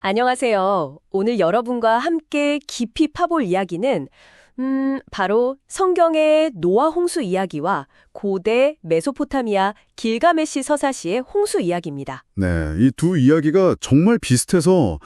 안녕하세요. 오늘 여러분과 함께 깊이 파볼 이야기는 바로 성경의 노아 홍수 이야기와 고대 메소포타미아 길가메시 서사시의 홍수 이야기입니다. 네, 이 두 이야기가 정말 비슷해서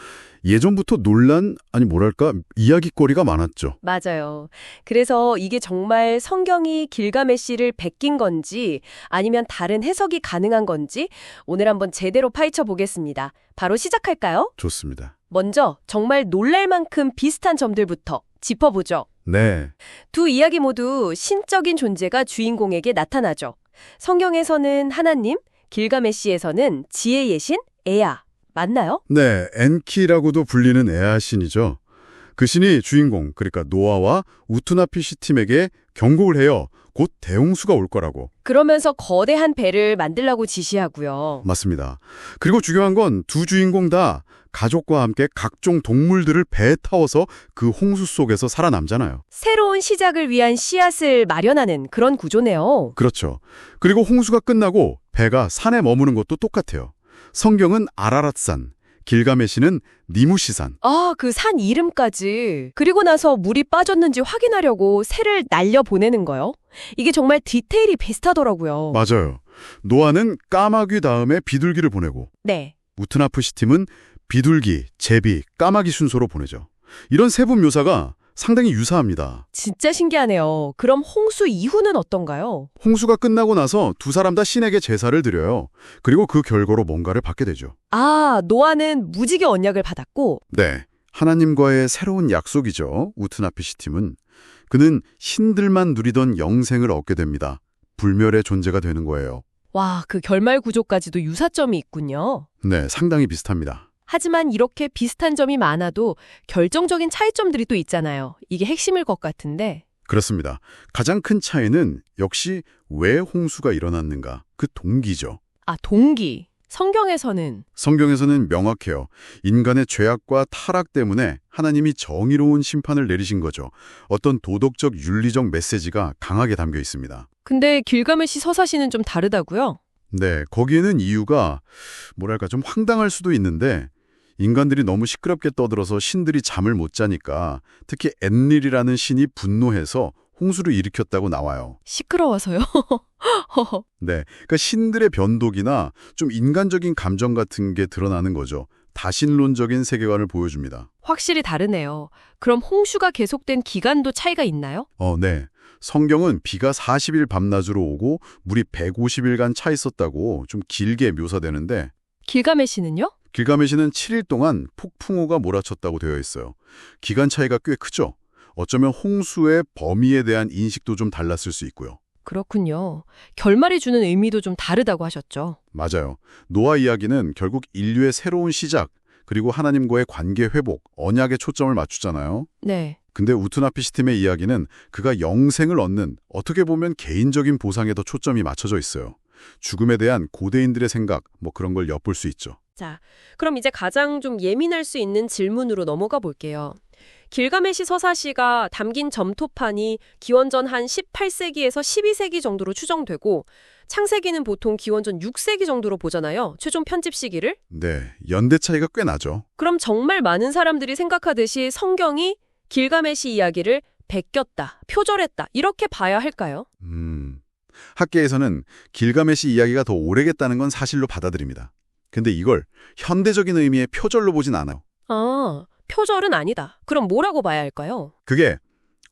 예전부터 논란, 아니 뭐랄까, 이야깃거리가 많았죠. 맞아요. 그래서 이게 정말 성경이 길가메시를 베낀 건지 아니면 다른 해석이 가능한 건지 오늘 한번 제대로 파헤쳐 보겠습니다. 바로 시작할까요? 좋습니다. 먼저 정말 놀랄 만큼 비슷한 점들부터 짚어보죠. 네, 두 이야기 모두 신적인 존재가 주인공에게 나타나죠. 성경에서는 하나님, 길가메시에서는 지혜의 신 에아. 맞나요? 네, 엔키라고도 불리는 에아 신이죠. 그 신이 주인공, 그러니까 노아와 우투나피시 팀에게 경고를 해요. 곧 대홍수가 올 거라고. 그러면서 거대한 배를 만들라고 지시하고요. 맞습니다. 그리고 중요한 건 두 주인공 다 가족과 함께 각종 동물들을 배에 타워서 그 홍수 속에서 살아남잖아요. 새로운 시작을 위한 씨앗을 마련하는 그런 구조네요. 그렇죠. 그리고 홍수가 끝나고 배가 산에 머무는 것도 똑같아요. 성경은 아라랏산, 길가메시는 니무시산. 아, 그 산 이름까지. 그리고 나서 물이 빠졌는지 확인하려고 새를 날려보내는 거요. 이게 정말 디테일이 비슷하더라고요. 맞아요. 노아는 까마귀 다음에 비둘기를 보내고 네. 우트나프시 팀은 비둘기, 제비, 까마귀 순서로 보내죠. 이런 세부 묘사가 상당히 유사합니다. 진짜 신기하네요. 그럼 홍수 이후는 어떤가요? 홍수가 끝나고 나서 두 사람 다 신에게 제사를 드려요. 그리고 그 결과로 뭔가를 받게 되죠. 아, 노아는 무지개 언약을 받았고, 네, 하나님과의 새로운 약속이죠. 우트나피시 팀은. 그는 신들만 누리던 영생을 얻게 됩니다. 불멸의 존재가 되는 거예요. 와, 그 결말 구조까지도 유사점이 있군요. 네, 상당히 비슷합니다. 하지만 이렇게 비슷한 점이 많아도 결정적인 차이점들이 또 있잖아요. 이게 핵심일 것 같은데. 그렇습니다. 가장 큰 차이는 역시 왜 홍수가 일어났는가, 그 동기죠. 아, 동기. 성경에서는 성경에서는 명확해요. 인간의 죄악과 타락 때문에 하나님이 정의로운 심판을 내리신 거죠. 어떤 도덕적, 윤리적 메시지가 강하게 담겨 있습니다. 근데 길가메시 서사시는 좀 다르다고요? 네, 거기에는 이유가 뭐랄까 좀 황당할 수도 있는데 인간들이 너무 시끄럽게 떠들어서 신들이 잠을 못 자니까 특히 엔릴이라는 신이 분노해서 홍수를 일으켰다고 나와요. 시끄러워서요? 네, 그러니까 신들의 변덕이나 좀 인간적인 감정 같은 게 드러나는 거죠. 다신론적인 세계관을 보여줍니다. 확실히 다르네요. 그럼 홍수가 계속된 기간도 차이가 있나요? 네. 성경은 비가 40일 밤낮으로 오고 물이 150일간 차 있었다고 좀 길게 묘사되는데 길가메시는요? 길가메시는 7일 동안 폭풍우가 몰아쳤다고 되어 있어요. 기간 차이가 꽤 크죠. 어쩌면 홍수의 범위에 대한 인식도 좀 달랐을 수 있고요. 그렇군요. 결말이 주는 의미도 좀 다르다고 하셨죠. 맞아요. 노아 이야기는 결국 인류의 새로운 시작, 그리고 하나님과의 관계 회복, 언약에 초점을 맞추잖아요. 네. 근데 우투나피시 팀의 이야기는 그가 영생을 얻는 어떻게 보면 개인적인 보상에 더 초점이 맞춰져 있어요. 죽음에 대한 고대인들의 생각, 뭐 그런 걸 엿볼 수 있죠. 자, 그럼 이제 가장 좀 예민할 수 있는 질문으로 넘어가 볼게요. 길가메시 서사시가 담긴 점토판이 기원전 한 18세기에서 12세기 정도로 추정되고 창세기는 보통 기원전 6세기 정도로 보잖아요. 최종 편집 시기를. 네, 연대 차이가 꽤 나죠. 그럼 정말 많은 사람들이 생각하듯이 성경이 길가메시 이야기를 베꼈다, 표절했다 이렇게 봐야 할까요? 학계에서는 길가메시 이야기가 더 오래겠다는 건 사실로 받아들입니다. 근데 이걸 현대적인 의미의 표절로 보진 않아요. 아, 표절은 아니다. 그럼 뭐라고 봐야 할까요? 그게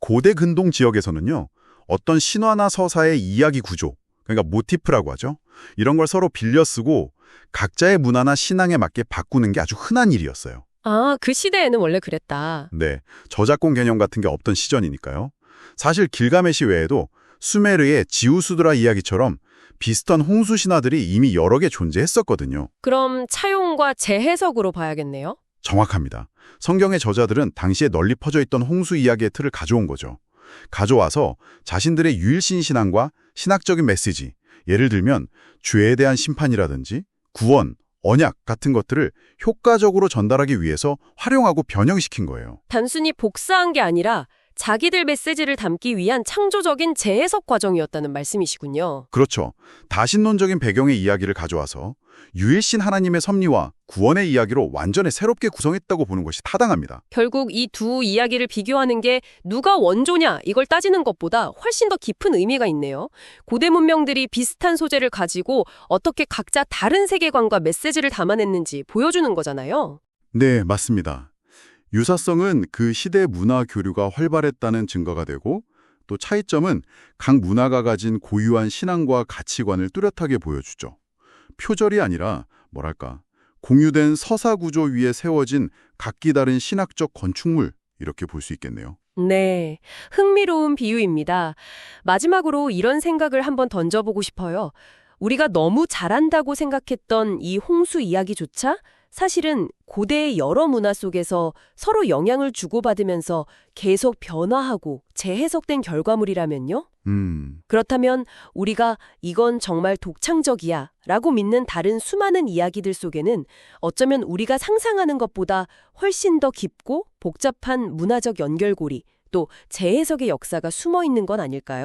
고대 근동 지역에서는요. 어떤 신화나 서사의 이야기 구조, 그러니까 모티프라고 하죠. 이런 걸 서로 빌려 쓰고 각자의 문화나 신앙에 맞게 바꾸는 게 아주 흔한 일이었어요. 아, 그 시대에는 원래 그랬다. 네, 저작권 개념 같은 게 없던 시전이니까요. 사실 길가메시 외에도 수메르의 지우수드라 이야기처럼 비슷한 홍수 신화들이 이미 여러 개 존재했었거든요. 그럼 차용과 재해석으로 봐야겠네요. 정확합니다. 성경의 저자들은 당시에 널리 퍼져 있던 홍수 이야기의 틀을 가져온 거죠. 가져와서 자신들의 유일신 신앙과 신학적인 메시지, 예를 들면 죄에 대한 심판이라든지 구원, 언약 같은 것들을 효과적으로 전달하기 위해서 활용하고 변형시킨 거예요. 단순히 복사한 게 아니라 자기들 메시지를 담기 위한 창조적인 재해석 과정이었다는 말씀이시군요. 그렇죠. 다신론적인 배경의 이야기를 가져와서 유일신 하나님의 섭리와 구원의 이야기로 완전히 새롭게 구성했다고 보는 것이 타당합니다. 결국 이 두 이야기를 비교하는 게 누가 원조냐 이걸 따지는 것보다 훨씬 더 깊은 의미가 있네요. 고대 문명들이 비슷한 소재를 가지고 어떻게 각자 다른 세계관과 메시지를 담아냈는지 보여주는 거잖아요. 네, 맞습니다. 유사성은 그 시대 문화 교류가 활발했다는 증거가 되고 또 차이점은 각 문화가 가진 고유한 신앙과 가치관을 뚜렷하게 보여주죠. 표절이 아니라 뭐랄까 공유된 서사 구조 위에 세워진 각기 다른 신학적 건축물 이렇게 볼 수 있겠네요. 네, 흥미로운 비유입니다. 마지막으로 이런 생각을 한번 던져보고 싶어요. 우리가 너무 잘한다고 생각했던 이 홍수 이야기조차 사실은 고대의 여러 문화 속에서 서로 영향을 주고받으면서 계속 변화하고 재해석된 결과물이라면요? 그렇다면 우리가 이건 정말 독창적이야 라고 믿는 다른 수많은 이야기들 속에는 어쩌면 우리가 상상하는 것보다 훨씬 더 깊고 복잡한 문화적 연결고리 또 재해석의 역사가 숨어 있는 건 아닐까요?